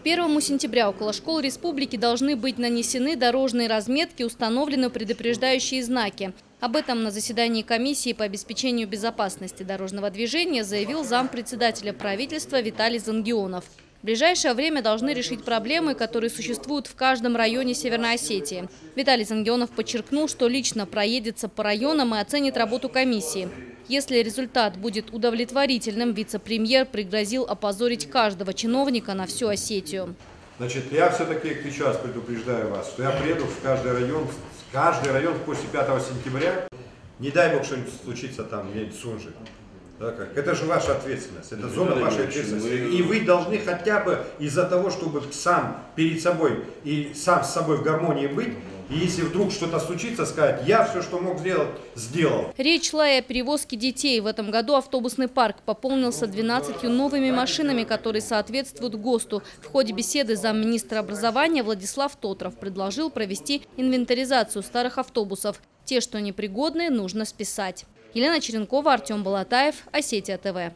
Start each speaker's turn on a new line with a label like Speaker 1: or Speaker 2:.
Speaker 1: 1 сентября около школ республики должны быть нанесены дорожные разметки, установлены предупреждающие знаки. Об этом на заседании комиссии по обеспечению безопасности дорожного движения заявил зампредседателя правительства Виталий Зангионов. В ближайшее время должны решить проблемы, которые существуют в каждом районе Северной Осетии. Виталий Зангионов подчеркнул, что лично проедется по районам и оценит работу комиссии. Если результат будет удовлетворительным, вице-премьер пригрозил опозорить каждого чиновника на всю Осетию.
Speaker 2: Значит, я все-таки сейчас предупреждаю вас, что я приеду в каждый район после 5 сентября. Не дай бог что-нибудь случится там, где-нибудь в Сунже. Это же ваша ответственность, это зона вашей ответственности. И вы должны хотя бы из-за того, чтобы сам перед собой и сам с собой в гармонии быть, и если вдруг что-то случится, сказать: я все, что мог сделать, сделал.
Speaker 1: Речь шла и о перевозке детей. В этом году автобусный парк пополнился 12 новыми машинами, которые соответствуют ГОСТу. В ходе беседы замминистра образования Владислав Тотров предложил провести инвентаризацию старых автобусов. Те, что непригодны, нужно списать. Елена Черенкова, Артем Балатаев, Осетия ТВ.